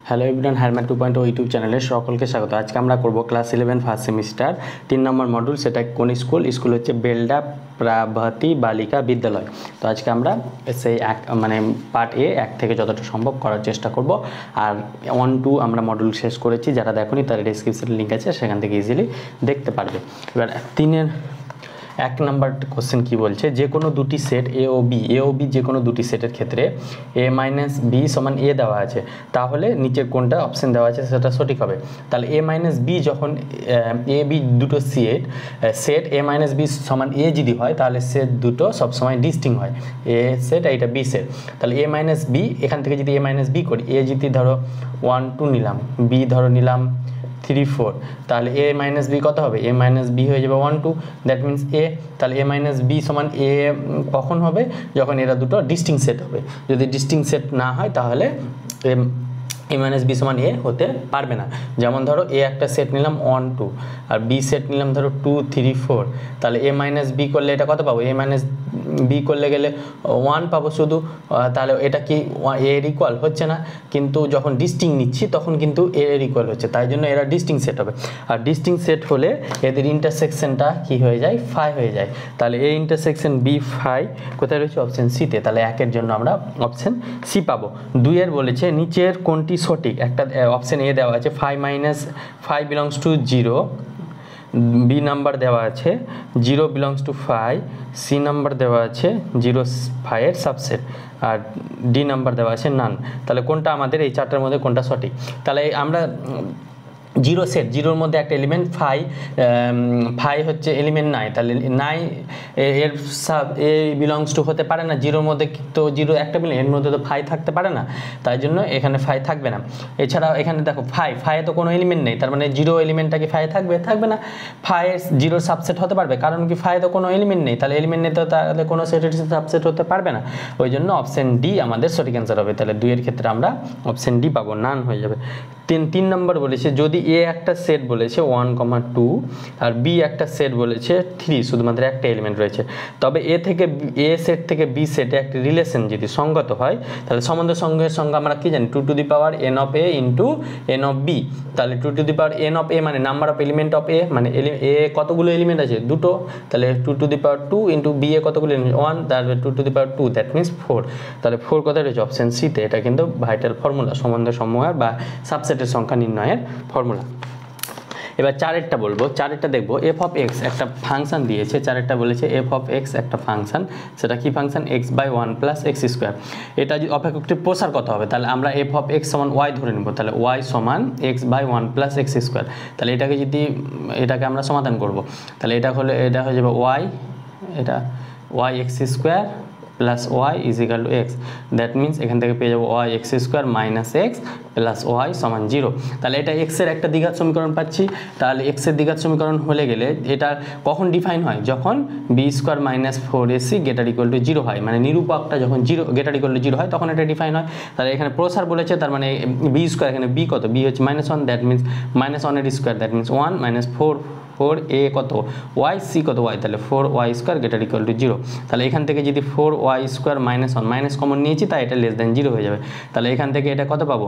Hello everyone, হ্যারম্যান 2.0 YouTube চ্যানেলে সকলকে স্বাগত। আজকে আমরা করব ক্লাস 11 ফার্স্ট সেমিস্টার 3 নম্বর মডিউল। সেটা কোন স্কুল হচ্ছে বেলডা প্রাভাতী বালিকা বিদ্যালয়। তো আজকে আমরা সেই পার্ট এ 1 থেকে যতটা সম্ভব করার চেষ্টা করব। আর 1, 2 আমরা মডিউল শেষ করেছি, যারা দেখোনি তার ডেসক্রিপশনে লিঙ্ক আছে, সেখান থেকে ইজিলি দেখতে পারবে। এবার 3-এর 1 নম্বর কোশ্চেন কি বলছে, যে কোনো দুটি সেট এ ও বি যে কোনো দুটি সেটের ক্ষেত্রে a মাইনাস বি সমান এ দেওয়া আছে, তাহলে নিচের কোনটা অপশন দেওয়া আছে সেটা সঠিক হবে। তাহলে a মাইনাস বি যখন এ বি দুটো সেট a মাইনাস বি সমান এ যদি হয়, তাহলে সেট দুটো সবসময় ডিস্টিং হয়, এ সেট আর এটা বি সেট। তাহলে a মাইনাস বি, এখান থেকে যদি a মাইনাস বি করি, এ যদি ধরো 1, 2 নিলাম, বি ধরো নিলাম 3, 4, তাহলে a মাইনাস বি কত হবে? a মাইনাস বি হয়ে যাবে 1, 2, দ্যাট মিনস a। তাহলে a মাইনাস বি সমান এ কখন হবে? যখন এরা দুটো ডিস্টিং সেট হবে। যদি ডিস্টিং সেট না হয় তাহলে a মাইনাস বি সমান এ হতে পারবে না। যেমন ধরো এ একটা সেট নিলাম 1, 2, আর বি সেট নিলাম ধরো 2, 3, 4, তাহলে a মাইনাস বি করলে এটা কত পাবো? a মাইনাস বি করলে গেলে 1 পাবো শুধু। তাহলে এটা কি এর ইকুয়াল হচ্ছে না, কিন্তু যখন ডিস্টিং নিচ্ছি তখন কিন্তু এর ইকুয়াল হচ্ছে, তাই জন্য এরা ডিস্টিং সেট হবে। আর ডিস্টিং সেট হলে এদের ইন্টারসেকশনটা কি হয়ে যায়? ফাই হয়ে যায়। তাহলে এই ইন্টারসেকশন বি ফাই কোথায় রয়েছে? অপশন সিতে। তাহলে 1-এর জন্য আমরা অপশন সি পাবো। 2-এর বলেছে নিচের কোনটি সঠিক? একটা অপশন এ দেওয়া আছে 5 minus 5 belongs to 0, b number দেওয়া আছে 0 বিলংস টু 5, সি নাম্বার দেওয়া আছে 0 5-এর সাবসেট, আর ডি নাম্বার দেওয়া আছে নান। তাহলে কোনটা আমাদের এই চারটার মধ্যে কোনটা সঠিক? তাহলে আমরা জিরো সেট, জিরোর মধ্যে একটা এলিমেন্ট ফাই হচ্ছে এলিমেন্ট নাই, তাহলে নাই এর এ বিলংস টু হতে পারে না। জিরোর মধ্যে তো জিরো একটা মিলে, এর মধ্যে তো ফাই থাকতে পারে না, তাই জন্য এখানে ফাই থাকবে না। এছাড়াও এখানে দেখো ফাইয়ে তো কোনো এলিমেন্ট নেই, তার মানে জিরো এলিমেন্টটা কি ফাই থাকবে না। ফাইয়ের জিরোর সাবসেট হতে পারবে, কারণ কি ফাইয়ে তো কোনো এলিমেন্ট নেই, তাহলে এলিমেন্ট নেই তো তাহলে কোনো সেটের সাবসেট হতে পারবে না। ওই জন্য অপশন ডি আমাদের সঠিক অ্যান্সার হবে। তাহলে 2-এর ক্ষেত্রে আমরা অপশন ডি পাবো, নান হয়ে যাবে। 3 নম্বর বলেছে যদি এ একটা সেট বলেছে 1, 2 আর বি একটা সেট বলেছে 3, শুধুমাত্র একটা এলিমেন্ট রয়েছে, তবে এ সেট থেকে বি সেটে একটি রিলেশন যদি সঙ্গত হয়, তাহলে সম্বন্ধ সঙ্গের সংজ্ঞা আমরা কি জানি? 2 two the power n of a into n of b। তাহলে 2 two the power n of a মানে number of element of a, মানে এ কতগুলো এলিমেন্ট আছে? দুটো, তাহলে 2 two the power 2 into b এ কতগুলো এলিমেন্ট? 1, তাহলে 2 two the power 2, that means 4। তাহলে 4 কোথায় রয়েছে? অপশন সিতে। এটা কিন্তু ভাইটাল ফর্মুলা, সম্বন্ধ সমূহের বা সাবসেটের সংখ্যা নির্ণয়ের ফর্মুলা। এবার 4-এরটা বলবো। 4-এরটা দেখবো এফ অফ এক্স একটা ফাংশন দিয়েছে। 4-এরটা বলেছে এফ অফ এক্স একটা ফাংশন, সেটা কি function? x/1 plus x square. এটা যদি অপেক্ষকটির প্রসার কত হবে? তাহলে আমরা এফ অফ এক্স সমান ওয়াই ধরে নেব। তাহলে ওয়াই সমান x/1 প্লাস এক্স স্কোয়ার। তাহলে এটাকে আমরা সমাধান করব। তাহলে এটা হয়ে যাবে ওয়াই, এটা y x square plus y is equal to x. That means এখান থেকে পেয়ে যাবো y x square minus x plus y সমান 0। তাহলে এটা এক্সের একটা দ্বিঘাত সমীকরণ পাচ্ছি। তাহলে এক্সের দ্বিঘাত সমীকরণ হলে গেলে এটা কখন ডিফাইন হয়? যখন b square minus 4ac greater equal to 0 হয়, মানে নিরূপকটা যখন গ্রেটার ইকুয়াল টু 0 হয় তখন এটা ডিফাইন হয়। তাহলে এখানে প্রসার বলেছে, তার মানে বি স্কোয়ার, এখানে বি কত? বি হচ্ছে -1, দ্যাট মিনস -1 এর স্কোয়ার, দ্যাট মিনস 1 4 এ কত? ওয়াই, সি কত? ওয়াই, তাহলে 4y square greater equal to 0। তাহলে এখান থেকে যদি 4y স্কোয়ার -1 মাইনাস কমন নিয়েছি, তাই এটা লেস দেন 0 হয়ে যাবে। তাহলে এখান থেকে এটা কত পাবো?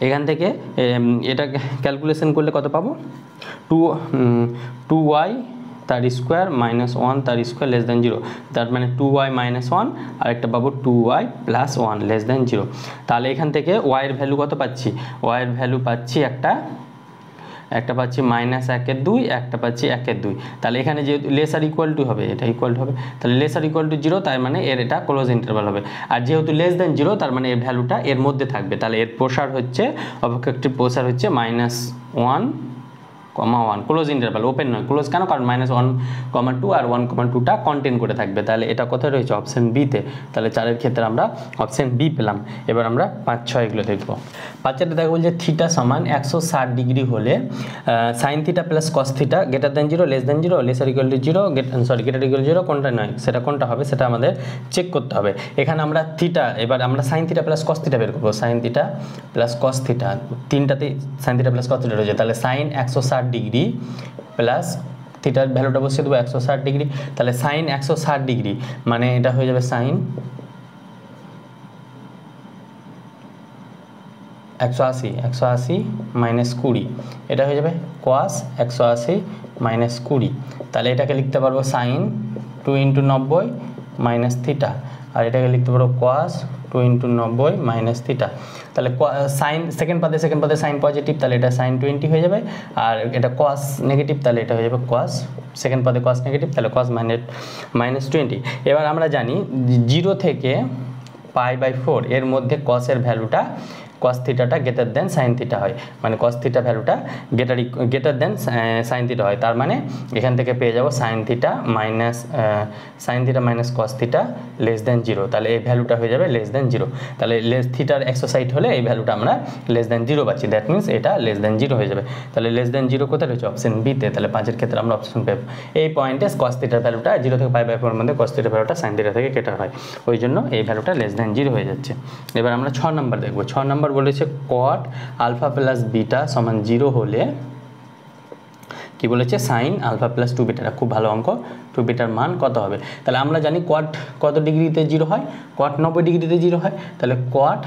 এখান থেকে এটা ক্যালকুলেশন করলে কত পাবো? 2y তার স্কোয়ার -1 তার স্কোয়ার লেস দেন 0, তার মানে 2y -1 আর একটা পাবো 2y প্লাস 1 লেস দেন 0। তাহলে এখান থেকে y এর ভ্যালু কত পাচ্ছি? y এর ভ্যালু পাচ্ছি একটা পাচ্ছি -1/2, একটা পাচ্ছি 1/2। তাহলে এখানে যেহেতু লেসার ইকুয়াল টু হবে, এটা ইকুয়াল টু হবে, তাহলে লেসার ইকুয়াল টু 0, তার মানে এর এটা ক্লোজ ইন্টারভাল হবে। আর যেহেতু লেস দেন 0, তার মানে এর ভ্যালুটা এর মধ্যে থাকবে। তাহলে এর প্রসার হচ্ছে, অপেক্ষকটির প্রসার হচ্ছে -1, 1, ক্লোজ ইন্টারভাল, ওপেন নয়, ক্লোজ কেন? কারণ -1, 2 আর 1, 2টা কন্টেন করে থাকবে। তাহলে এটা কোথায় রয়েছে? অপশন বিতে। তাহলে 4-এর ক্ষেত্রে আমরা অপশন বি পেলাম। এবার আমরা 5, 6 এগুলো দেখবো। 5-এরটা দেখো বলছে থিটা সমান 160 ডিগ্রি হলে sign theta plus cos theta greater than 0, less than 0, laser equal to 0, greater equal to 0, কোনটা নয়? সেটা কোনটা হবে সেটা আমাদের চেক করতে হবে। এখানে আমরা থিটা, এবার আমরা sine theta plus cos theta বের করবো। Sine theta plus cos theta, তিনটাতেই sine theta plus cos theta রয়েছে। তাহলে সাইন 160 ডিগ্রি প্লাস থিটার ভ্যালুটা বসিয়ে দেবো 160 ডিগ্রি। তাহলে সাইন 160 ডিগ্রি মানে এটা হয়ে যাবে সাইন 180 মাইনাস 20, এটা হয়ে যাবে cos 180 মাইনাস 20। তাহলে এটাকে লিখতে পারবো সাইন 2 × 90 মাইনাস থিটা, আর এটাকে লিখতে পারবো cos 2 × 90 মাইনাস থিটা। তাহলে সাইন সেকেন্ড পাদে সাইন পজিটিভ, তাহলে এটা সাইন 20 হয়ে যাবে, আর এটা cos নেগেটিভ, তাহলে এটা হয়ে যাবে cos, সেকেন্ড পাদে cos নেগেটিভ, তাহলে cos মাইনাস 20। এবার আমরা জানি 0 থেকে π/4 এর মধ্যে cos এর ভ্যালুটা cos থিটাটা গ্রেটার দেন সাইন থিটা হয়, মানে cos থিটা ভ্যালুটা গ্রেটার দেন সাইন থিটা হয়। তার মানে এখান থেকে পেয়ে যাব sine theta minus cos theta less than 0, তাহলে এই ভ্যালুটা হয়ে যাবে লেস দেন 0। তাহলে লেস থিটার এক্সারসাইজ হলে এই ভ্যালুটা আমরা লেস দেন 0 পাচ্ছি, দ্যাট মিনস এটা লেস দেন 0 হয়ে যাবে। তাহলে লেস দেন 0 কোথায় রয়েছে? অপশন বিতে। তাহলে 5-এর ক্ষেত্রে আমরা অপশন পেব। এই পয়েন্টে cos থিটার ভ্যালুটা 0 থেকে π/4 এর মধ্যে cos থিটার ভ্যালুটা সাইন থিটা থেকে কেটে হয়, ওই জন্য এই ভ্যালুটা লেস দেন 0 হয়ে যাচ্ছে। এবার আমরা 6 নম্বর দেখব। 6 নম্বর বলেছে cot আলফা প্লাস বিটা সমান 0 হলে কি বলেছে? Sine alpha plus 2 beta. খুব ভালো অঙ্ক। 2 বিটার মান কত হবে? তাহলে আমরা জানি cot কত ডিগ্রিতে 0 হয়? cot 90 ডিগ্রিতে 0 হয়। তাহলে cot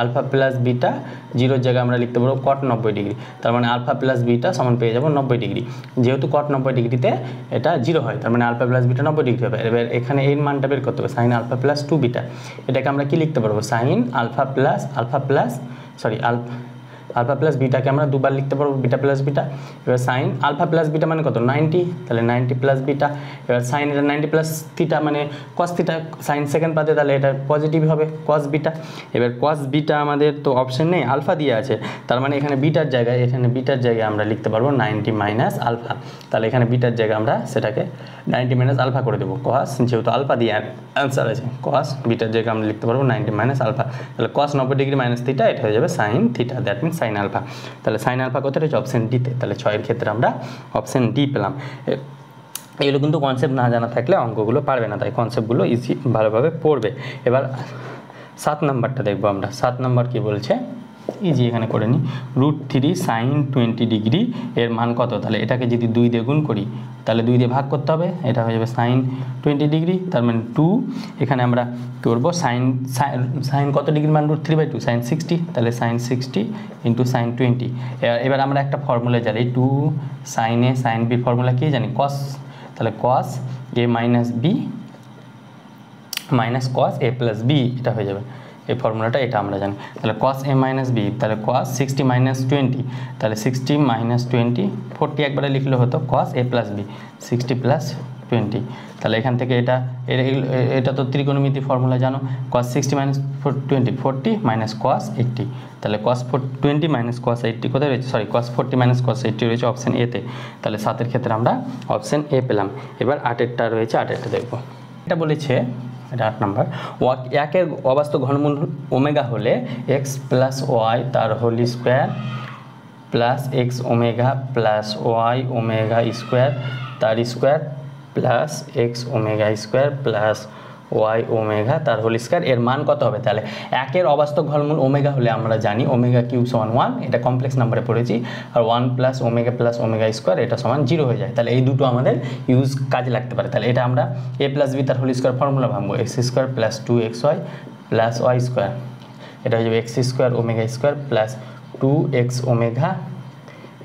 আলফা প্লাস বিটা 0-এর জায়গায় আমরা লিখতে পারবো cot 90 ডিগ্রি। তার মানে আলফা প্লাস বিটা সমান পেয়ে যাবো 90 ডিগ্রি। যেহেতু cot 90 ডিগ্রিতে এটা 0 হয়, তার মানে আলফা প্লাস বিটা 90 ডিগ্রি হবে। এবার এখানে এই মানটা বের করতে হবে, সাইন আলফা প্লাস 2 বিটা। এটাকে আমরা কি লিখতে পারবো? সাইন আলফা প্লাস বিটাকে আমরা দুবার লিখতে পারবো, বিটা প্লাস বিটা। এবার সাইন আলফা প্লাস বিটা মানে কত? 90, তাহলে 90 প্লাস বিটা। এবার সাইন এটা 90 প্লাস থিটা মানে cos থিটা, সাইন সেকেন্ড পাতে, তাহলে এটা পজিটিভ হবে cos বিটা। এবার cos বিটা আমাদের তো অপশন নেই, আলফা দিয়ে আছে, তার মানে এখানে বিটার জায়গায় আমরা লিখতে পারবো 90 মাইনাস আলফা। তাহলে এখানে বিটার জায়গায় আমরা সেটাকে 90 মাইনাস আলফা করে দেবো, cos যেহেতু আলফা দিয়ে অ্যান্সার আছে, cos বিটার জায়গায় আমরা লিখতে পারবো 90 মাইনাস আলফা। তাহলে cos 90 ডিগ্রি মাইনাস থিটা, এটা হয়ে যাবে sine theta, that means sine alpha. তাহলে সাইন আলফা কোথায় রয়েছে? অপশন ডিতে। তাহলে 6-এর ক্ষেত্রে আমরা অপশন ডি পেলাম। এগুলো কিন্তু কনসেপ্ট না জানা থাকলে অঙ্কগুলো পারবে না, তাই কনসেপ্টগুলো ইজি ভালোভাবে পড়বে। এবার 7 নাম্বারটা দেখবো আমরা। 7 নাম্বার কি বলছে? ইজি এখানে করে নিই। √3 সাইন 20 ডিগ্রি এর মান কত? তাহলে এটাকে যদি 2 দিয়ে গুণ করি, তাহলে 2 দিয়ে ভাগ করতে হবে, এটা হয়ে যাবে সাইন 20 ডিগ্রি, তার মানে 2। এখানে আমরা করব সাইন কত ডিগ্রি মান? √3/2, সাইন 60, তাহলে সাইন 60 ইন্টু সাইন 20। এবার আমরা একটা ফর্মুলা জানি, 2 সাইন এ সাইন বির ফর্মুলা কি জানি? cos, তাহলে cos a minus b minus cos a plus b, এটা হয়ে যাবে এই ফর্মুলাটা, এটা আমরা জানি। তাহলে cos a মাইনাস বি, তাহলে cos 60 মাইনাস 20, তাহলে 60 মাইনাস 20, 40 একবারে লিখলে হতো cos a plus b, 60 plus 20। তাহলে এখান থেকে এটা তো ত্রিকোণমিতি ফর্মুলা জানো, cos 60 মাইনাস 20, 40 মাইনাস cos 80, তাহলে cos 20 মাইনাস cos 80 কোথায় রয়েছে? সরি, cos 40 মাইনাস cos 80 রয়েছে অপশন এতে। তাহলে 7-এর ক্ষেত্রে আমরা অপশন এ পেলাম। এবার 8-এরটা রয়েছে, 8-এরটা দেখবো। এটা বলেছে, এটা 8 নম্বর, একের অবাস্তব ঘনমূল ওমেগা হলে এক্স প্লাস ওয়াই তার whole square plus x omega plus y omega square তার square plus x omega square plus y omega তার হোল স্কোয়ার এর মান কত হবে? তাহলে একের অবাস্তব ঘনমূল ওমেগা হলে আমরা জানি ওমেগা কিউব সমান 1, এটা কমপ্লেক্স নাম্বারে পড়েছি, আর 1 প্লাস ওমেগা স্কোয়ার এটা সমান 0 হয়ে যায়। তাহলে এই দুটো আমাদের ইউজ কাজে লাগতে পারে। তাহলে এটা আমরা এ প্লাস বি তার হোল স্কোয়ার ফর্মুলা ভাববো, x square plus 2xy plus y square, এটা হয়ে যাবে x square omega square plus 2x omega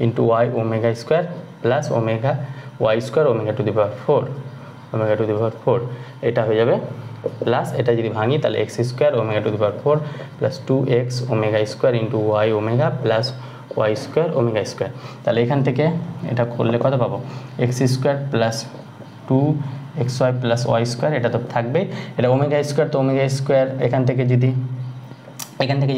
into y omega square plus omega y square omega to the power 4, এটা হয়ে যাবে plus, এটা যদি ভাঙি তাহলে x square omega to the power 4 plus 2x omega square into y omega plus y square omega square. তাহলে এখান থেকে এটা করলে কত পাবো? X square plus 2xy plus y square, এটা তো থাকবেই, এটা ওমেগা স্কোয়ার, তো ওমেগা স্কোয়ার এখান থেকে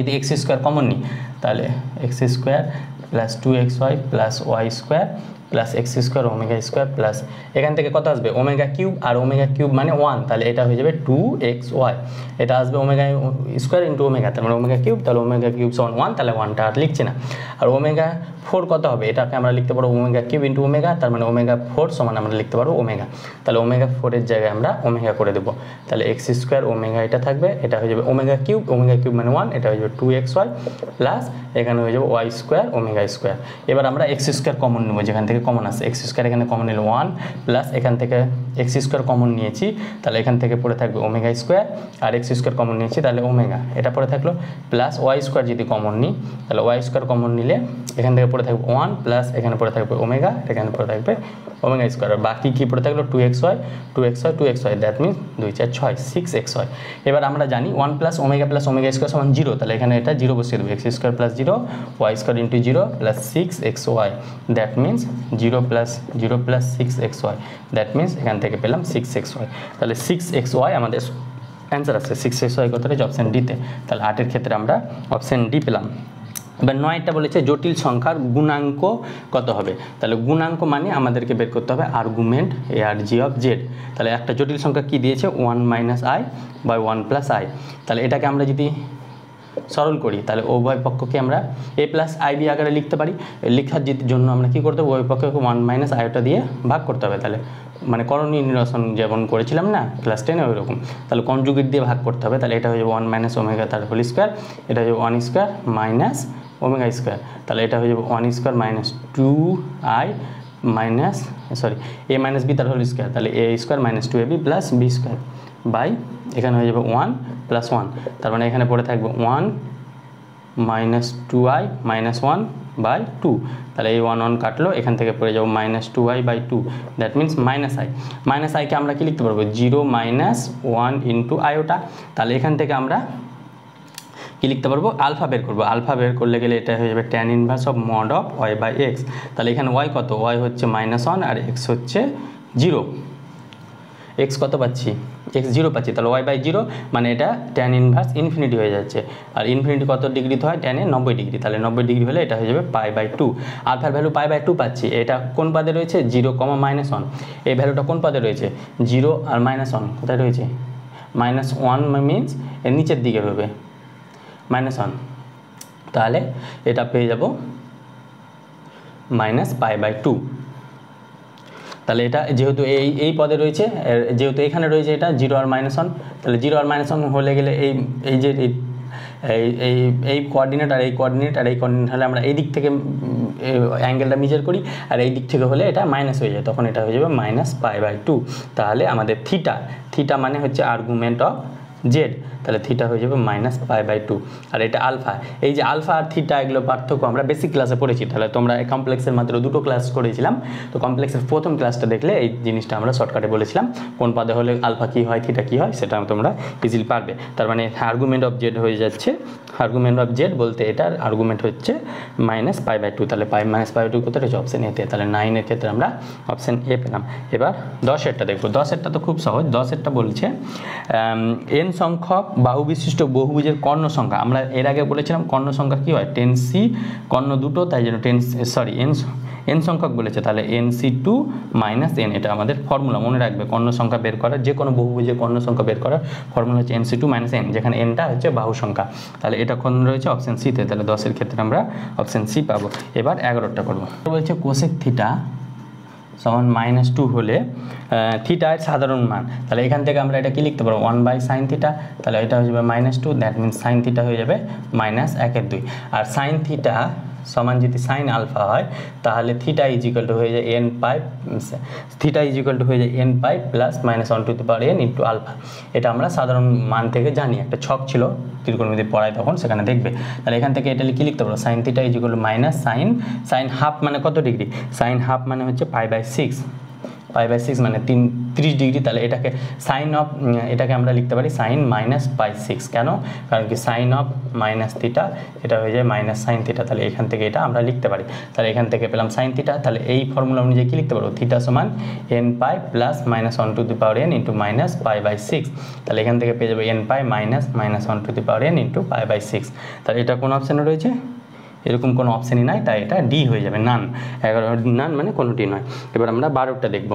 যদি এক্স স্কোয়ার কমন নিই, তাহলে x square plus 2xy plus y square plus x square omega square plus এখান থেকে কত আসবে? ওমেগা কিউব, আর ওমেগা কিউব মানে 1, তাহলে এটা হয়ে যাবে 2xy, এটা আসবে ওমেগা স্কোয়ার ইন্টু ওমেগা, তার মানে ওমেগা কিউব, তাহলে ওমেগা কিউব সমান 1, তাহলে 1টা আর লিখছি না। আর ওমেগা 4 কত হবে? এটাকে আমরা লিখতে পারবো ওমেগা কিউব ইন্টু ওমেগা, তার মানে ওমেগা 4 সমান আমরা লিখতে পারবো ওমেগা, তাহলে ওমেগা 4-এর জায়গায় আমরা ওমেগা করে দেবো, তাহলে এক্স স্কোয়ার ওমেগা এটা থাকবে, এটা হয়ে যাবে ওমেগা কিউব মানে 1, এটা হয়ে যাবে 2xy প্লাস এখানে হয়ে যাবে ওয়াই স্কোয়ার ওমেগা স্কোয়ার। এবার আমরা এক্স স্কোয়ার কমন নেবো, যেখান থেকে কমন আছে, এক্স স্কোয়ার এখানে কমন নিল 1 প্লাস এখান থেকে এক্স স্কোয়ার কমন নিয়েছি, তাহলে এখান থেকে পড়ে থাকবে ওমেগা স্কোয়ার, আর এক্স স্কোয়ার কমন নিয়েছি তাহলে ওমেগা, এটা পড়ে থাকলো প্লাস ওয়াই স্কোয়ার যদি কমন নিই তাহলে ওয়াই স্কোয়ার কমন নিলে এখান থেকে পড়ে থাকবে 1 প্লাস এখানে পড়ে থাকবে ওমেগা, এখানে পড়ে থাকবে ওমেগা স্কোয়ার, আর বাকি কী পড়ে থাকলো 2xy, দ্যাট মিনস 2 4 6 6xy। এবার আমরা জানি 1 প্লাস ওমেগা স্কোয়ার সমান 0, তাহলে এখানে এটা 0 বসিয়ে দেবো, x square plus 0 y square into 0 plus 6xy, that means 0 plus 6xy, that means এখান থেকে পেলাম 6xy। তাহলে 6xy আমাদের অ্যান্সার আছে, 6xy কত রয়েছে অপশান ডিতে, তাহলে 8-এর ক্ষেত্রে আমরা অপশান ডি পেলাম। এবার 9টা বলেছে জটিল সংখ্যার গুণাঙ্ক কত হবে, তাহলে গুণাঙ্ক মানে আমাদেরকে বের করতে হবে argument a r g of z. তাহলে একটা জটিল সংখ্যা কি দিয়েছে 1 minus i by 1 plus i, তাহলে এটাকে আমরা যদি সরল করি তাহলে উভয় পক্ষকে আমরা এ প্লাস আই বি আকারে লিখতে পারি। লেখার জন্য আমরা কী করতে হবে, উভয় পক্ষকে 1 মাইনাস আইটা দিয়ে ভাগ করতে হবে, তাহলে মানে করণীয় নিরসন যেমন করেছিলাম না ক্লাস 10-এ ওই রকম, তাহলে কনজুগেট দিয়ে ভাগ করতে হবে, তাহলে এটা হয়ে যাবে 1 মাইনাস ওমেগা তার হোল স্কোয়ার, এটা হয়ে যাবে 1 স্কোয়ার মাইনাস ওমেগা স্কোয়ার, তাহলে এটা হয়ে যাবে 1 square minus 2i minus a minus b তার হোল স্কোয়ার, তাহলে a square minus 2ab plus b square by এখানে হয়ে যাবে 1 প্লাস 1, তার মানে এখানে পড়ে থাকবে 1 মাইনাস 2i মাইনাস 1 বাই 2, তাহলে এই 1 কাটলো, এখান থেকে পড়ে যাবো minus 2i by 2, that means minus আইকে আমরা কি লিখতে পারবো 0 মাইনাস 1 ইন্টু আইওটা, তাহলে এখান থেকে আমরা কি লিখতে পারবো আলফা বের করবো, আলফা বের করলে গেলে এটা হয়ে যাবে tan inverse of mod of y by x, তাহলে এখানে ওয়াই কত, ওয়াই হচ্ছে -1 আর এক্স হচ্ছে 0, এক্স কত পাচ্ছি এক্স 0 পাচ্ছি, তাহলে ওয়াই বাই 0 মানে এটা ট্যান ইনভার্স ইনফিনিটি হয়ে যাচ্ছে, আর ইনফিনিটি কত ডিগ্রিতে হয় ট্যানে 90 ডিগ্রি, তাহলে 90 ডিগ্রি হলে এটা হয়ে যাবে পাই বাই 2, আলফার ভ্যালু পাই বাই 2 পাচ্ছি, এটা কোন পদে রয়েছে 0, -1, এই ভ্যালুটা কোন পদে রয়েছে 0 আর -1 কোথায় রয়েছে -1 মিনস এর নিচের দিকে হবে -1, তাহলে এটা পেয়ে যাব -π/2, তাহলে এটা যেহেতু এই পদে রয়েছে, যেহেতু এখানে রয়েছে এটা 0 আর -1, তাহলে 0 আর -1 হলে গেলে এই যে এই কোঅর্ডিনেট আর এই কোঅর্ডিনেট আর এই কোঅর্ডিনেট হলে আমরা এই দিক থেকে অ্যাঙ্গেলটা মেজার করি, আর এই দিক থেকে হলে এটা মাইনাস হয়ে যায়, তখন এটা হয়ে যাবে -π/2, তাহলে আমাদের থিটা মানে হচ্ছে আর্গুমেন্ট অফ জেড, তাহলে থিটা হয়ে যাবে -π/2, আর এটা আলফা, এই যে আলফা আর থিটা এগুলো পার্থক্য আমরা বেসিক ক্লাসে পড়েছি, তাহলে তোমরা কমপ্লেক্সের মাত্র 2টো ক্লাস করেছিলাম, তো কমপ্লেক্সের প্রথম ক্লাসটা দেখলে এই জিনিসটা আমরা শর্টকাটে বলেছিলাম, কোন পদে হলে আলফা কী হয় থিটা কী হয় সেটা তোমরা ইজিলি পারবে। তার মানে আর্গুমেন্ট অফ জেড হয়ে যাচ্ছে, আর্গুমেন্ট অফ জেড বলতে এটার আর্গুমেন্ট হচ্ছে -π/2, তাহলে -π/2 কোথায় রয়েছে অপশান এতে, তাহলে 9-এর ক্ষেত্রে আমরা অপশান এ পেলাম। এবার 10-এরটা দেখবো, 10-এরটা তো খুব সহজ, 10-এরটা বলছে n সংখ্যক বাহু বিশিষ্ট বহুভুজের কর্ণ সংখ্যা, আমরা এর আগে বলেছিলাম কর্ণ সংখ্যা কী হয় 10c, কর্ণ দুটো তাই জন্য n সংখ্যক বলেছে, তাহলে nc2 - n, এটা আমাদের ফর্মুলা মনে রাখবে, কর্ণ সংখ্যা বের করার যে কোনো বহুভুজের কর্ণ সংখ্যা বের করার ফর্মুলা হচ্ছে nc2 - n, যেখানে nটা হচ্ছে বাহু সংখ্যা, তাহলে এটা কোন রয়েছে অপশান সিতে, তাহলে 10-এর ক্ষেত্রে আমরা অপশান সি পাবো। এবার 11টা করবো, বলছে কোসেক থিটা সমান -2 হলে থিটার সাধারণ মান, তাহলে এখান থেকে আমরা এটা কি লিখতে পারবো 1/sin থিটা, তাহলে এটা হয়ে যাবে -2, দ্যাট মিনস সাইন থিটা হয়ে যাবে -1/2, আর সাইন থিটা সমান যদি সাইন আলফা হয় তাহলে থিটা ইজিক্যাল টু হয়ে যায় n π plus -1/n into alpha, এটা আমরা সাধারণ মান থেকে জানি, একটা ছক ছিল ত্রিকোণমিতি পড়ায় তখন সেখানে দেখবে, তাহলে এখান থেকে এটা কি লিখতে পারবো sine theta is equal to minus sine half মানে কত ডিগ্রি, সাইন হাফ মানে হচ্ছে π/6 মানে 30 ডিগ্রি, তাহলে এটাকে আমরা লিখতে পারি সাইন -π/6, কেন, কারণ কি সাইন অফ মাইনাস থিটা এটা হয়ে যায় মাইনাস সাইন থিটা, তাহলে এখান থেকে এটা আমরা লিখতে পারি, তাহলে এখান থেকে পেলাম সাইন থিটা, তাহলে এই ফর্মুলা অনুযায়ী কি লিখতে পারবো থিটা সমান n π প্লাস -1/n ইন্টু -π/6, তাহলে এখান থেকে পেয়ে যাবে n π মাইনাস -1/n ইন্টু π/6, তাহলে এটা কোন অপশানে রয়েছে, এরকম কোনো অপশানই নাই, তাই এটা ডি হয়ে যাবে, নান, 11 নান মানে কোনোটি নয়। এবার আমরা 12টা দেখব,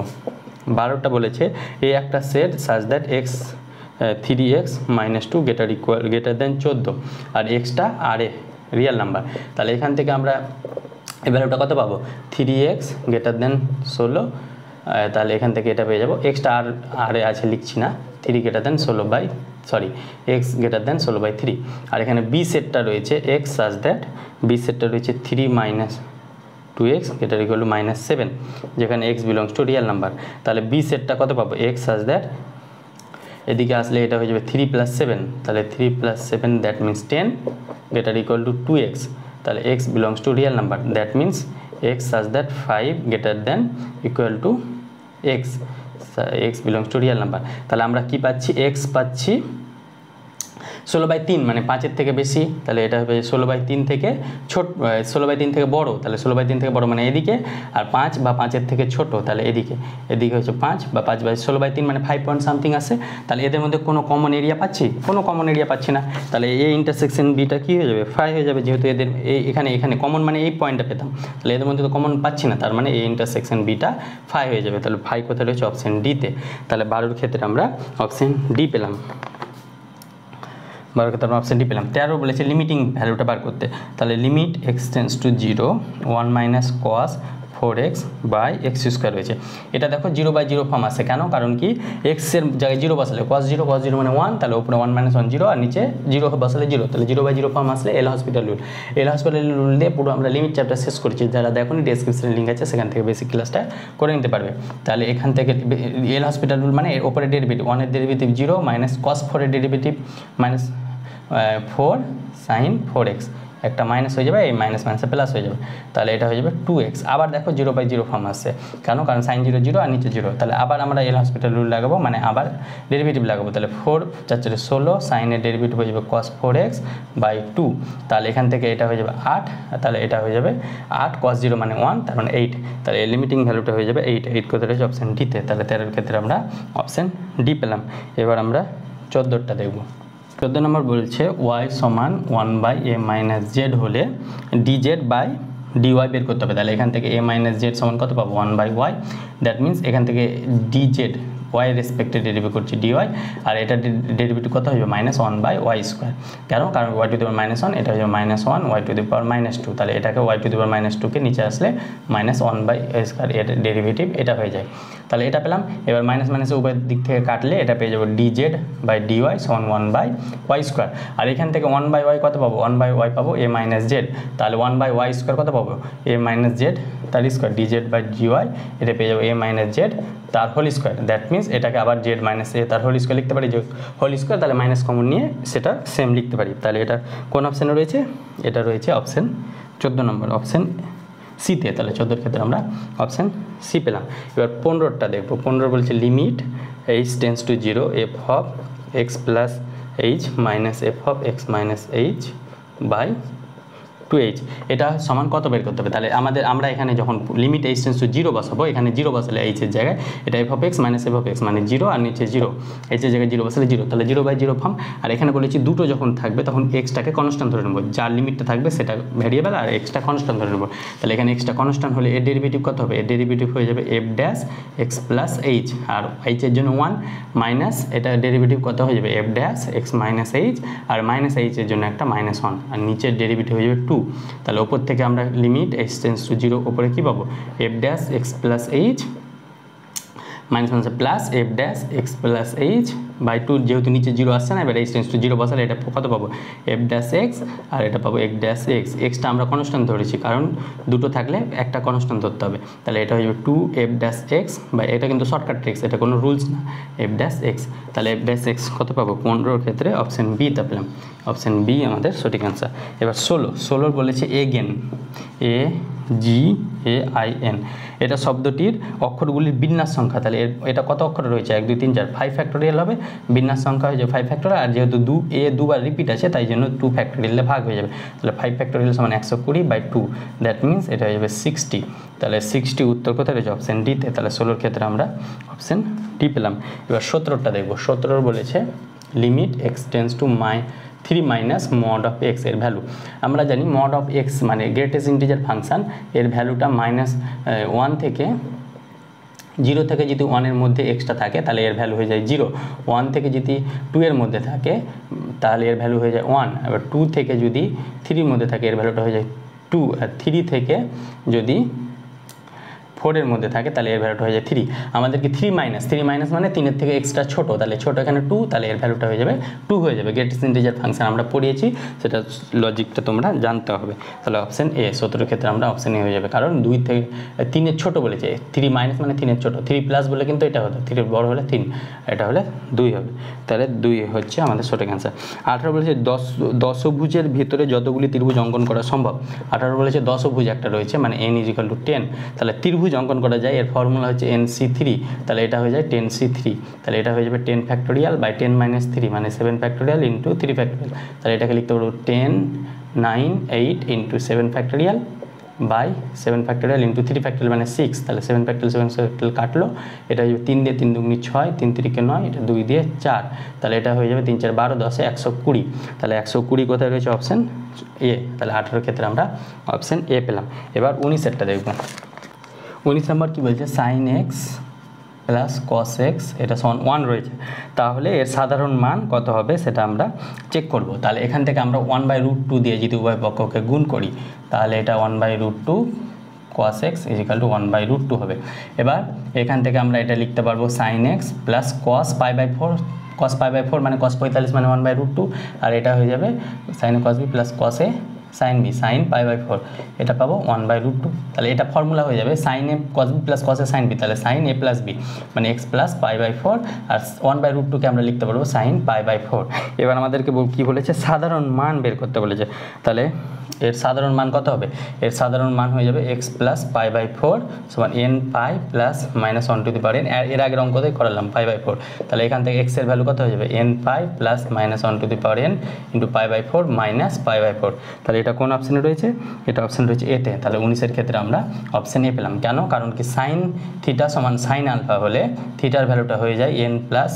12টা বলেছে এই একটা set such that x 3x - 2 greater than 14, আর এক্সটা আর এ রিয়েল নাম্বার, তাহলে এখান থেকে আমরা এই ভ্যালুটা কত পাবো 3x গ্রেটার দেন 16, তাহলে এখান থেকে এটা পেয়ে যাবো, এক্সটা আর এ আছে লিখছি না, 3 greater than 16 x greater than 16/3, আর এখানে বি সেটটা রয়েছে x সাজ দ্যাট বি সেটটা রয়েছে 3 - 2x গ্রেটার ইকুয়াল টু -7, যেখানে x belongs to real number. তাহলে বি সেটটা কত পাবো, x সাজ দ্যাট এদিকে আসলে এটা হয়ে যাবে 3 + 7, তাহলে 3 + 7 that means 10 greater equal two 2x। তাহলে x belongs to real number, that means x such that 5 greater than equal to x belongs to real number. তাহলে আমরা কি পাচ্ছি, x পাচ্ছি 16/3 মানে 5-এর থেকে বেশি, তাহলে এটা হবে 16/3 থেকে ছোট, 16/3 থেকে বড়, তাহলে 16/3 থেকে বড় মানে এদিকে, আর 5 বা 5-এর থেকে ছোট তাহলে এদিকে, এদিকে হচ্ছে 5 বা 5/16/3 মানে 5 পয়েন্ট সামথিং আছে। তাহলে এদের মধ্যে কোনো কমন এরিয়া পাচ্ছি, কোনো কমন এরিয়া পাচ্ছি না, তাহলে এ ইন্টারসেকশন বিটা কী হয়ে যাবে, 5 হয়ে যাবে, যেহেতু এদের এখানে কমন মানে এই পয়েন্টটা পেতাম, তাহলে এদের মধ্যে তো কমন পাচ্ছি না, তার মানে এই ইন্টারসেকশন বিটা 5 হয়ে যাবে। তাহলে 5 কোথায় রয়েছে, অপশন ডিতে। তাহলে 12-এর ক্ষেত্রে আমরা অপশন ডি পেলাম, 12 ক্ষেত্রে আমরা অপশন ডি পেলাম। 13 বলেছে লিমিটিং ভ্যালুটা বার করতে, তাহলে limit x tends to 0 1 - cos 4x / x² রয়েছে। এটা দেখো 0/0 ফর্ম আসে, কেন, কারণ কি x এর জায়গায় 0 বসালে cos 0 মানে 1, তাহলে উপরে 1 - 1 0 আর নিচে 0 বসালে 0, তাহলে 0/0 ফর্ম আসলে এল হসপিটাল রুল। এল হসপিটাল রুল দিয়ে পুরো আমরা লিমিট চ্যাপ্টার শেষ করেছি, যারা দেখুন ডেসক্রিপশনে লিঙ্ক আছে, সেখান থেকে বেসিক ক্লাসটা করে নিতে পারবে। তাহলে এখান থেকে এল হসপিটাল রুল মানে এর উপরে ডেরিভেটিভ 1 এর ডেরিভেটিভ 0 - cos 4 এর ডেরিভেটিভ -4 sin 4x, একটা মাইনাস হয়ে যাবে, এই মাইনাস মাইনাসে প্লাস হয়ে যাবে, তাহলে এটা হয়ে যাবে 2x। আবার দেখো 0/0 ফর্ম আসছে, কেন, কারণ sin 0 0 আর নিচে 0, তাহলে আবার আমরা এল হসপিটাল রুল লাগাবো, মানে আবার ডেরিভেটিভ লাগাবো, তাহলে 4 × 4 = 16, সাইনের ডেরিভেটিভ হয়ে যাবে cos 4x/2, তাহলে এখান থেকে এটা হয়ে যাবে 8, তাহলে এটা হয়ে যাবে 8 cos 0 মানে 1, তার মানে 8, তাহলে এই লিমিটিং ভ্যালুটা হয়ে যাবে 8 কোথায় রয়েছে, অপশন ডিতে। তাহলে 13-এর ক্ষেত্রে আমরা অপশন ডি পেলাম। এবার আমরা 14টা দেখব। 14 নম্বর বলছে y সমান 1/a - z হলে dz/dy বের করতে হবে। তাহলে এখান থেকে a - z সমান কত পাবো, 1/y, দ্যাট মিনস এখান থেকে dz y রেসপেক্টে ডেরিভেটিভ করছি dy, আর এটা ডেরিভেটিভ কত হবে, -1/y², কেন, কারণ y⁻1, এটা হচ্ছে -1 y⁻², তাহলে এটাকে y⁻2 কে নিচে আসলে -1/y², এর ডেরিভেটিভ এটা হয়ে যায়। তাহলে এটা পেলাম। এবার মাইনাস মাইনাসের উভয় দিক থেকে কাটলে এটা পেয়ে যাবো dz/dy সমান 1/y², আর এখান থেকে 1/y কত পাবো, 1/y পাবো a - z, তাহলে 1/y² কত পাবো, a - z তার স্কোয়ার, dz/dy এটা পেয়ে যাবো a - z তার হোল স্কোয়ার, দ্যাট মিনস এটাকে আবার z - a তার হোল স্কোয়ার লিখতে পারি, যে হোল স্কোয়ার, তাহলে মাইনাস কমন নিয়ে সেটা সেম লিখতে পারি। তাহলে এটা কোন অপশানে রয়েছে, এটা রয়েছে অপশান 14 নম্বর, অপশান সিতে। তাহলে 14-এর ক্ষেত্রে আমরা অপশান সি পেলাম। এবার 15টা দেখবো। 15 বলছে limit h tends to 0 f(x + h - f(x - h) / 2h, এটা সমান কত বের করতে হবে। তাহলে আমরা এখানে যখন লিমিট h টেন্ডস টু 0 বসাবো, এখানে 0 বসালে h এর জায়গায় এটা f(x - f(x) মানে 0 আর নিচে 0, h এর জায়গায় 0 বসালে 0, তাহলে 0/0 ফর্ম। আর এখানে বলেছি দুটো যখন থাকবে তখন এক্সটাকে কনস্ট্যান্ট ধরে নেবো, যার লিমিটটা থাকবে সেটা ভ্যারিয়েবল আর এক্সটা কনস্ট্যান্ট ধরে নেবো। তাহলে এখানে এক্সটা কনস্ট্যান্ট হলে এর ডেরিভেটিভ কত হবে, এর ডেরিভেটিভ হয়ে যাবে f(x + h), আর h এর জন্য 1 মাইনাস এটা ডেরিভেটিভ কত হয়ে যাবে f(x - h), আর মাইনাস h এর জন্য একটা -1, আর নিচের ডেরিভেটিভ হয়ে যাবে 2। তাহলে ওপর থেকে আমরা লিমিট h টেন্ডস টু 0 ওপরে কী পাবো, f(x + h) minus plus f(x + h/2), যেহেতু নিচে 0 আসছে না, এবার h টেন্ডস টু 0 বসালে এটা কত পাবো, f(x) আর এটা পাবো x', এক্সটা আমরা কনস্ট্যান্ট ধরেছি, কারণ দুটো থাকলে একটা কনস্ট্যান্ট ধরতে হবে। তাহলে এটা হয়ে যাবে 2f(x), বা এটা কিন্তু শর্টকাট ট্রিক্স, এটা কোনো রুলস না, f(x), তাহলে f(x) কত পাবো, 15-র ক্ষেত্রে অপশান বি তা পেলাম, অপশান বি আমাদের সঠিক অ্যান্সার। এবার 16 বলেছে এগেন, AGAIN, এটা শব্দটির অক্ষরগুলির বিন্যাস সংখ্যা। তাহলে এটা কত অক্ষর রয়েছে, 1 2 3 4, 5 ফ্যাক্টোরিয়াল হবে, বিন্যাস সংখ্যা হয়ে যাবে 5 ফ্যাক্টোরিয়াল, আর যেহেতু দুবার রিপিট আছে তাই জন্য 2 ফ্যাক্টোরিয়ালে ভাগ হয়ে যাবে। তাহলে 5 ফ্যাক্টোরিয়াল সমান 120/2, দ্যাট মিনস এটা হয়ে যাবে 60। তাহলে 60 উত্তর কোথায় রয়েছে, অপশান ডিতে। তাহলে 16-র ক্ষেত্রে আমরা অপশান ডি পেলাম। এবার 17টা দেখবো। 17 বলেছে limit x tends to 3 - mod of x এর ভ্যালু। আমরা জানি mod of x মানে গ্রেটেস্ট ইন্টিজার ফাংশান, এর ভ্যালুটা -1 থেকে 0 থেকে যদি 1 এর মধ্যে এক্সটা থাকে তাহলে এর ভ্যালু হয়ে যায় 0, 1 থেকে যদি 2 এর মধ্যে থাকে তাহলে এর ভ্যালু হয়ে যায় 1, এবার 2 থেকে যদি 3 এর মধ্যে থাকে এর ভ্যালুটা হয়ে যায় 2, আর 3 থেকে যদি 4 মধ্যে থাকে তাহলে এর ভ্যালুটা হয়ে যায় 3। আমাদেরকে 3 মাইনাস মানে 3 থেকে এক্সট্রা ছোট, তাহলে ছোট এখানে 2, তাহলে এর ভ্যালুটা হয়ে যাবে 2 হয়ে যাবে। গ্রেটেস্ট ইন্টিজার ফাংশন আমরা পড়িয়েছি, সেটা লজিকটা তোমরা জানতে হবে। তাহলে অপশন এ, 17 ক্ষেত্রে আমরা অপশন এ হয়ে যাবে, কারণ 2 থেকে 3 ছোট বলেছে। 3 মাইনাস মানে 3 ছোট, 3 প্লাস বলে কিন্তু এটা হতো 3 বড় হলে 3, এটা হলে 2 হবে। তাহলে 2 হচ্ছে আমাদের সঠিক অ্যান্সার। 18 বলেছে দশভুজের ভিতরে যতগুলি ত্রিভুজ অঙ্কন করা সম্ভব। 18 বলেছে দশভুজ একটা রয়েছে, মানে n = 10, তাহলে ত্রিভুজ অঙ্কন করা যায়। এর ফর্মুলা হচ্ছে nc3, তাহলে এটা হয়ে যায় 10c3, তাহলে এটা হয়ে যাবে 10 ফ্যাক্টোরিয়াল বাই 10 - 3 মানে 7 ফ্যাক্টোরিয়াল ইন্টু 3 ফ্যাক্টোরিয়াল। তাহলে এটাকে লিখতে পারবো 10 9 8 into 7 factorial by 7 factorial into 3 factorial মানে 6। তাহলে 7 ফ্যাক্টোরিয়াল 7 ফ্যাক্টোরিয়াল কাটলো, এটা হয়ে যাবে 3 দিয়ে 3 দুগুণী 6, 3 3 কে 9, এটা 2 দিয়ে 4, তাহলে এটা হয়ে যাবে 3 4 12 10 120। তাহলে 120 কোথায় রয়েছে? Option A. তাহলে 18 ক্ষেত্রে আমরা অপশন এ পেলাম। এবার 19এরটা দেখব। 19 নম্বর কী বলছে? Sine x plus cos x এটা সমান 1 রয়েছে, তাহলে এর সাধারণ মান কত হবে সেটা আমরা চেক করব। তাহলে এখান থেকে আমরা 1/√2 দিয়ে যদি উভয় পক্ষকে গুণ করি, তাহলে এটা 1/√2 cos x = 1/√2 হবে। এবার এখান থেকে আমরা এটা লিখতে পারবো sine x plus cos π/4, cos π/4 মানে cos 45 মানে 1/√2, আর এটা হয়ে যাবে sine cos b plus cos a sine b sine π/4, এটা পাবো 1/√2। তাহলে এটা ফর্মুলা হয়ে যাবে sine a cos b plus cos a sine b, তাহলে সাইন a প্লাস বি মানে x প্লাস π/4, আর 1/√2কে আমরা লিখতে পারবো সাইন π/4। এবার আমাদেরকে কি বলেছে? সাধারণ মান বের করতে বলেছে। তাহলে এর সাধারণ মান কত হবে? এর সাধারণ মান হয়ে যাবে x প্লাস π/4 সমান n পাই প্লাস -1/n। এর আগের অঙ্কতেই করালাম π/4, তাহলে এখান থেকে x এর ভ্যালু কত হয়ে যাবে? n pi plus -1/n into π/4 minus π/4। তাহলে এটা কোন অপশানে রয়েছে? এটা অপশান রয়েছে এতে। তাহলে 19এর ক্ষেত্রে আমরা অপশান এ পেলাম। কেন? কারণ কি সাইন থিটা সমান সাইন আলফা হলে থিটার ভ্যালুটা হয়ে যায় n plus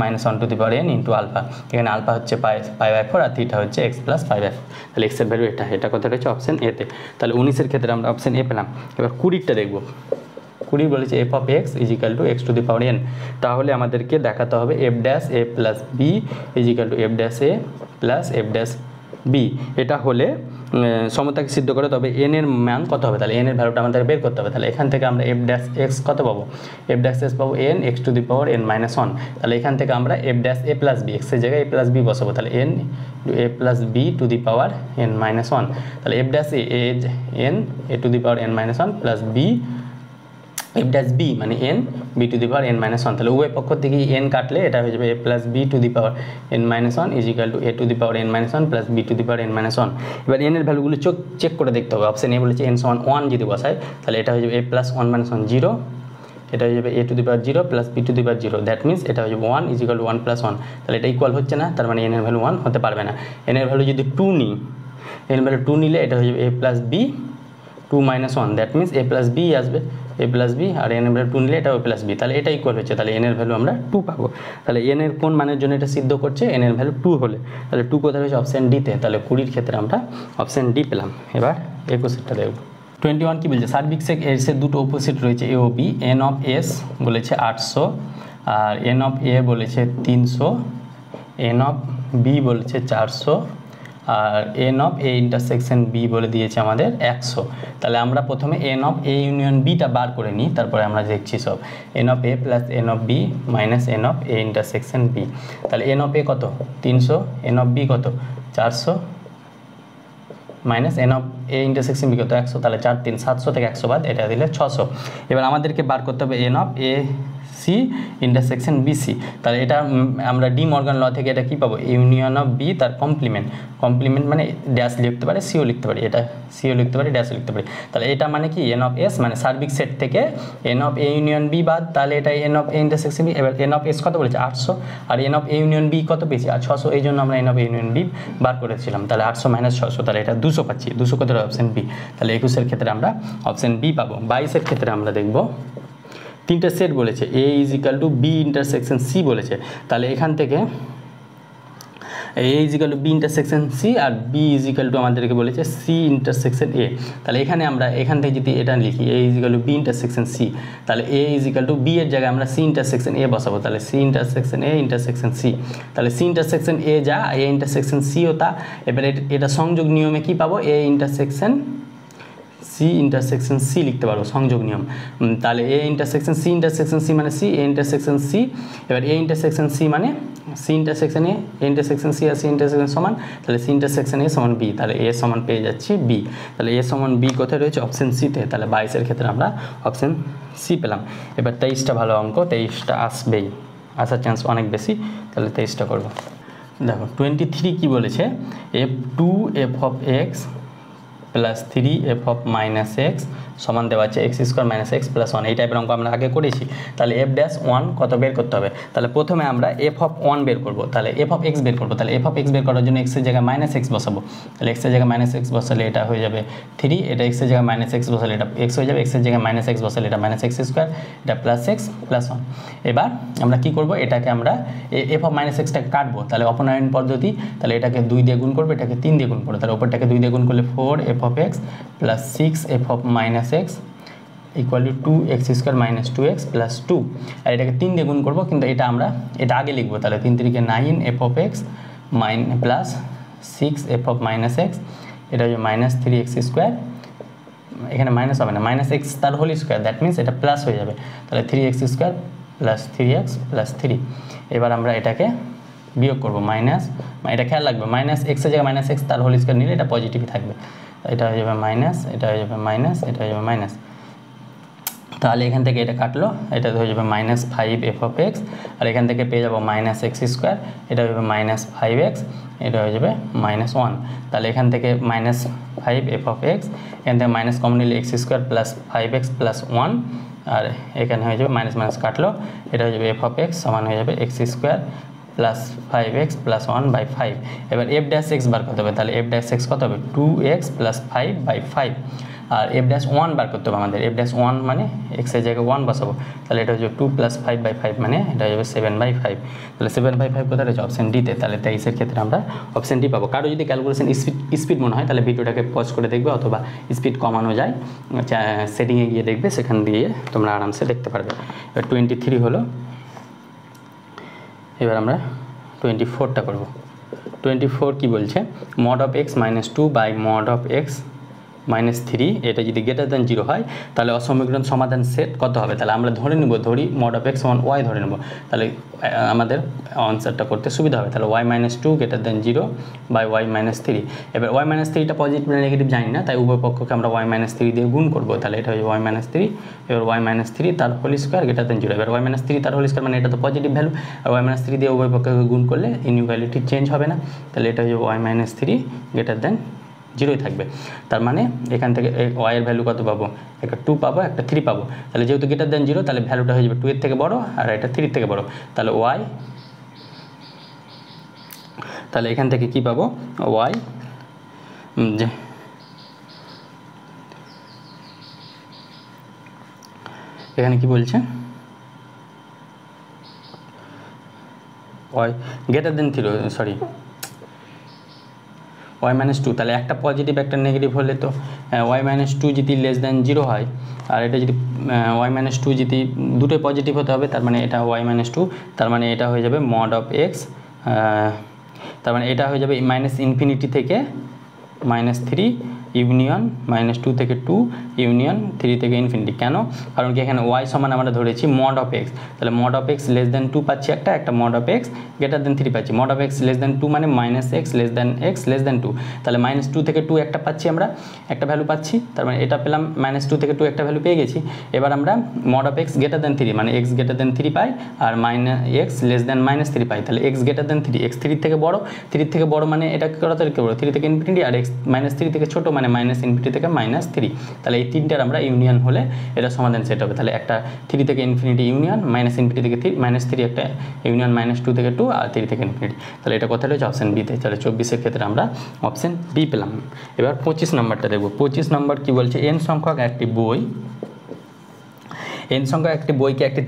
-1/n into alpha. এখানে আলফা হচ্ছে π/4 আর থিটা হচ্ছে x প্লাস π/4। তাহলে x এর ভ্যালু এটা কথা রয়েছে অপশান এতে। তাহলে 19এর ক্ষেত্রে আমরা অপশান এ পেলাম। এবার 20টা দেখব। 20 বলেছে f of x = x⁴n, তাহলে আমাদেরকে দেখাতে হবে f'(a + b f'(a + f'(b) এটা হলে সমতাকে সিদ্ধ করে, তবে n এর মান কত হবে? তাহলে n এর ভ্যালুটা আমাদের বের করতে হবে। তাহলে এখান থেকে আমরা f' কত পাবো? f' পাবো n x⁴n-1। তাহলে এখান থেকে আমরা f'(a + b) x এর জায়গায় a + b বসাবো, তাহলে n a + b n-1। তাহলে f'(a) n a⁴n-1 plus b f'(b) মানে n b⁴n-1। তাহলে উভয় পক্ষ থেকে n কাটলে এটা হয়ে যাবে a + b⁴n-1 a⁴n-1 plus b⁴n-1। এবার n এর ভ্যালুগুলো চেক করে দেখতে হবে। অপশন এ বলেছে n = 1 যদি বসাই, তাহলে এটা হয়ে যাবে a + 1 - 0, এটা হয়ে যাবে a⁴ plus b⁴, that means এটা হয়ে যাবে 1 = 1 + 1। তাহলে এটা ইকুয়াল হচ্ছে না, তার মানে n এর ভ্যালু 1 হতে পারবে না। n এর ভ্যালু যদি 2 নিই, n এর ভ্যালু 2 নিলে এটা হয়ে যাবে a + b 2 - 1, that means a + b আসবে, a + b, আর n এর ভ্যালু 2 নিলে এটা a + b, তাহলে এটা ইকুয়াল হচ্ছে। তাহলে n এর ভ্যালু আমরা 2 পাবো। তাহলে n এর কোন মানের জন্য এটা সিদ্ধ করছে? n এর ভ্যালু 2 হলে। তাহলে 2 কোথায় রয়েছে? অপশান ডিতে। তাহলে 20 ক্ষেত্রে আমরা অপশান ডি পেলাম। এবার 21টা দেখব। 21 কি বলছে? সার্বিক সেক এর দুটো অপোজিট রয়েছে a O b। n of s বলেছে 800 আর n of a বলেছে 300, n of b বলেছে 400 আর n of a intersection b বলে দিয়েছে আমাদের 100। তাহলে আমরা প্রথমে n of a ইউনিয়ন bটা বার করে নিই, তারপরে আমরা দেখছি সব। n of a plus n of b minus n of a intersection b। তাহলে n of a কত? 300, n of b কত? 400 minus n of a intersection b কত? 100। তাহলে 4 3 700 থেকে 100 বাদ, এটা দিলে 600। এবার আমাদেরকে বার করতে হবে n of a c intersection bc। তাহলে এটা আমরা ডি মর্গান ল থেকে এটা কি পাবো? ইউনিয়ন অফ বি তার কমপ্লিমেন্ট। কমপ্লিমেন্ট মানে ড্যাশ লিখতে পারে, সিও লিখতে পারি, এটা সিও লিখতে পারি, ড্যাশ লিখতে পারি। তাহলে এটা মানে কি? n of s মানে সার্বিক সেট থেকে n of a union B বাদ, তাহলে এটা n of a intersection B. এবার n of s কত বলেছে? 800, আর n of a union B কত পেয়েছি? আর 600, এই জন্য আমরা n of a union B বার করেছিলাম। তাহলে 800 - 600, তাহলে এটা 200 পাচ্ছি। 200 কত? Option B. তাহলে 21-এর ক্ষেত্রে আমরা অপশন বি পাবো। 22-এর ক্ষেত্রে আমরা দেখব তিনটে সেট বলেছে, a = b ইন্টারসেকশন c বলেছে। তাহলে এখান থেকে a = b ইন্টারসেকশন c আর b = আমাদেরকে বলেছে c ইন্টারসেকশন a। তাহলে এখানে আমরা এখান থেকে যদি এটা লিখি a = b ইন্টারসেকশন c, তাহলে a = b এর জায়গায় আমরা c ইন্টারসেকশন a বসাবো। তাহলে c intersection a intersection c, তাহলে c ইন্টারসেকশন a যা, a ইন্টারসেকশন c ও তা। এবারে এটা সংযোগ নিয়মে কি পাবো? a intersection C intersection C লিখতে পারবো, সংযোগ নিয়ম। তাহলে এ ইন্টারসেকশন সি মানে সি, এ ইন্টারসেকশন সি, এবার এ ইন্টারসেকশন সি মানে C intersection A intersection C আর সি ইন্টারসেকশন সমান, তাহলে সি ইন্টারসেকশন এ সমান বি, তাহলে এ সমান পেয়ে যাচ্ছি বি। তাহলে এ সমান বি কোথায় রয়েছে? অপশন সিতে। তাহলে 22-এর ক্ষেত্রে আমরা অপশন সি পেলাম। এবার 23টা ভালো অঙ্ক, 23টা আসবেই, আসার চান্স অনেক বেশি। তাহলে 23টা করবো। দেখো 23 কি বলেছে, f2 f of x plus 3 f of minus x সমান দেওয়া আছে x square minus x plus 1। এই টাইপের অঙ্ক আমরা আগে করেছি। তাহলে f ড্যাশ 1 কত বের করতে হবে? তাহলে প্রথমে আমরা f of 1 বের করবো, তাহলে f of x বের করবো। তাহলে f of x বের করার জন্য x এর জায়গায় মাইনাস এক্স বসাবো। তাহলে x এর জায়গায় মাইনাস এক্স বসালে এটা হয়ে যাবে 3, এটা x এর জায়গায় মাইনাস এক্স বসালে এটা x হয়ে যাবে, x এর জায়গায় মাইনাস এক্স বসালে এটা মাইনাস এক্স স্কোয়ার, এটা প্লাস এক্স প্লাস 1। এবার আমরা কি করব, এটাকে আমরা f of মাইনাস এক্সটাকে কাটবো। তাহলে অপনয়ন পদ্ধতি, তাহলে এটাকে 2 দিয়ে গুণ করবো, এটাকে 3 দিয়ে গুণ করবো। তাহলে ওপরটাকে 2 দিয়ে গুণ করলে 4 f of x plus 6 f of minus x equal to 2x square minus 2x plus 2। আর এটাকে 3 দিয়ে গুণ করবো, কিন্তু এটা আগে লিখবো। তাহলে 3 3 9 f of x plus 6 f of minus x, এটা হচ্ছে মাইনাস 3x স্কোয়ার, এখানে মাইনাস হবে না, মাইনাস এক্স তার হোল স্কোয়ার, দ্যাট মিনস এটা প্লাস হয়ে যাবে। তাহলে 3x square plus 3x plus 3। এবার আমরা এটাকে বিয়োগ করবো, মাইনাস, এটা খেয়াল রাখবে, মাইনাস এক্সের জায়গায় মাইনাস এক্স তার হোল স্কোয়ার নিলে এটা পজিটিভই থাকবে। এটা হয়ে যাবে মাইনাস, এটা হয়ে যাবে মাইনাস, এটা হয়ে যাবে মাইনাস। তাহলে এখান থেকে এটা কাটলো, এটা হয়ে যাবে মাইনাস 5 f of x, আর এখান থেকে পেয়ে যাবো মাইনাস এক্স স্কোয়ার, এটা হয়ে যাবে মাইনাস 5x, এটা হয়ে যাবে মাইনাস 1। তাহলে এখান থেকে মাইনাস 5 f of x, এখান থেকে মাইনাস কমন নিলে x square plus 5x plus 1, আর এখানে হয়ে যাবে মাইনাস মাইনাস কাটলো, এটা হয়ে যাবে f of x সমান হয়ে যাবে x square plus 5x plus 1/5। এবার f ড্যাশ এক্স বার করতে হবে। তাহলে f ড্যাশ এক্স কত হবে? 2x plus 5/5। আর f ড্যাশ 1 বার করতে হবে আমাদের। f ড্যাশ 1 মানে x এর জায়গায় 1 বসাবো। তাহলে এটা হচ্ছে 2 প্লাস 5/5 মানে এটা হয়ে যাবে 7/5। তাহলে 7/5 কোথায় রয়েছে? অপশন ডিতে। তাহলে 23-এর ক্ষেত্রে আমরা অপশন ডি পাবো। কারো যদি ক্যালকুলেশন স্পিড মনে হয় তাহলে ভিডিওটাকে পজ করে দেখবে, অথবা স্পিড কমানো যায় সেটিংয়ে গিয়ে দেখবে, সেখান দিয়ে তোমরা আরামসে দেখতে পারবে। এবার 23 হলো। এবার আমরা 24টা করব। 24 কি বলছে? Mod of x minus 2 by mod of x minus 3, এটা যদি গ্রেটার দ্যান 0 হয় তাহলে অসমীকরণ সমাধান সেট কত হবে? তাহলে আমরা ধরি মড অফ x সমান y ধরে নেব, তাহলে আমাদের আনসারটা করতে সুবিধা হবে। তাহলে y minus 2 greater than 0 by y minus 3। এবার y মাইনাস 3টা পজিটিভ না নেগেটিভ জানি না, তাই উভয় পক্ষকে আমরা y মাইনাস 3 দিয়ে গুণ করবো। তাহলে এটা হচ্ছে y মাইনাস 3, এবার y মাইনাস 3 তার হোল স্কোয়ার গ্রেটার দ্যান 0। এবার y মাইনাস 3 তার হোল স্কোয়ার মানে এটা তো পজিটিভ ভ্যালু, আর y মাইনাস 3 দিয়ে উভয় পক্ষকে গুণ করলে ইনইকুয়ালিটি চেঞ্জ হবে না। তাহলে এটা হচ্ছে y মাইনাস 3 গ্রেটার দ্যান 0ই থাকবে। তার মানে এখান থেকে y এর ভ্যালু কত পাবো? একটা 2 পাবো, একটা 3 পাবো। তাহলে যেহেতু গ্রেটার দ্যান 0, তাহলে ভ্যালুটা হয়ে যাবে 2 এর থেকে বড়, আর এটা 3 এর থেকে বড়। তাহলে y, তাহলে এখান থেকে কি পাবো? y এখানে কি বলছে? y greater than 0, sorry y minus 2, তাহলে একটা পজিটিভ একটা নেগেটিভ হলে তো y মাইনাস 2 যদি লেস দ্যান 0 হয়, আর এটা যদি y মাইনাস 2 যদি দুটোই পজিটিভ হতে হবে, তার মানে এটা y মাইনাস 2, তার মানে এটা হয়ে যাবে মড অফ x, তার মানে এটা হয়ে যাবে মাইনাস ইনফিনিটি থেকে মাইনাস 3 ইউনিয়ন মাইনাস 2 থেকে 2 ইউনিয়ন 3 থেকে ইনফিনিটি। কেন? কারণ কি এখানে y সমান আমরা ধরেছি মড অফ x, তাহলে mod of x less than 2 পাচ্ছি একটা mod of x greater than 3 পাচ্ছি। Mod of x less than 2 মানে মাইনাস x লেস দ্যান 2, তাহলে মাইনাস 2 থেকে 2 একটা পাচ্ছি, আমরা একটা ভ্যালু পাচ্ছি, তার মানে এটা পেলাম মাইনাস 2 থেকে 2 একটা ভ্যালু পেয়ে গেছি। এবার আমরা mod of x greater than 3 মানে x গ্রেটার দ্যান 3 পাই, আর minus x less than minus 3 pi. তাহলে x গ্রেটার দ্যান 3, x 3 থেকে বড়, 3 থেকে বড় মানে এটা কত থেকে বড়? 3 থেকে ইনফিনিটি, আর x মাইনাস 3 থেকে ছোট মানে মাইনাস ইনফিনিটি থেকে মাইনাস 3। তাহলে এই তিনটার আমরা ইউনিয়ন হলে এটা সমাধান সেট হবে। তাহলে একটা 3 থেকে ইনফিনিটি ইউনিয়ন, মাইনাস ইনফিনিটি থেকে মাইনাস 3 একটা ইউনিয়ন মাইনাস 2 থেকে 2, আর 3 থেকে ইনফিনিটি। তাহলে এটা কোথায় রয়েছে? অপশন বিতে। তাহলে 24-এর ক্ষেত্রে আমরা অপশন বি পেলাম। এবার 25 নম্বরটা দেখব। 25 নম্বর কি বলছে? n সংখ্যক একটি বই এন সংখ্যা একটি বইকে একটি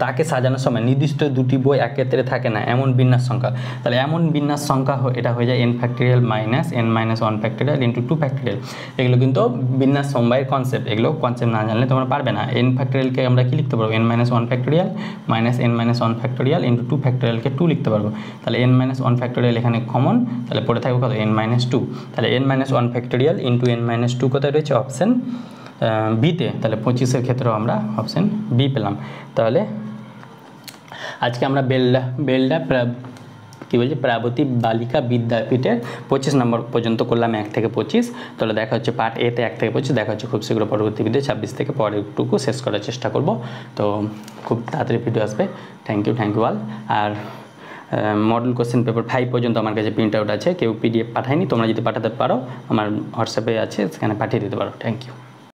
তাকে সাজানোর সময় নির্দিষ্ট দুটি বই একত্রে থাকে না এমন বিন্যাস সংখ্যা। তাহলে এমন বিন্যাস সংখ্যা এটা হয়ে যায় n factorial minus n minus 1 factorial into 2 factorial. এগুলো কিন্তু বিন্যাস সমবায়ের কনসেপ্ট, এগুলো কনসেপ্ট না জানলে তোমরা পারবে না। n ফ্যাক্টোরিয়ালকে আমরা কি লিখতে পারবো, n minus 1 factorial minus n minus 1 factorial into 2 ফ্যাক্টোরিয়ালকে 2 লিখতে পারবো। তাহলে n মাইনাস 1 ফ্যাক্টোরিয়াল এখানে কমন, তাহলে পড়ে থাকবে কত, n মাইনাস 2। তাহলে n minus 1 factorial into n minus 2 কোথায় রয়েছে, অপশান বিতে। তাহলে 25-এর ক্ষেত্রেও আমরা অপশান বি পেলাম। তাহলে আজকে আমরা বেলডা কী বলছি প্রাবতী বালিকা বিদ্যাপীঠের 25 নম্বর পর্যন্ত করলাম, 1 থেকে 25। তাহলে দেখা হচ্ছে পার্ট এতে 1 থেকে 25, দেখা হচ্ছে খুব শীঘ্র পরবর্তী ভিডিও 26 থেকে পরেরটুকু শেষ করার চেষ্টা করব। তো খুব তাড়াতাড়ি ভিডিও আসবে। Thank you all. আর মডেল কোশ্চেন পেপার 5 পর্যন্ত আমার কাছে প্রিন্ট আউট আছে, কেউ PDF পাঠায়নি, তোমরা যদি পাঠাতে পারো আমার হোয়াটসঅ্যাপে আছে, সেখানে পাঠিয়ে দিতে পারো। Thank you.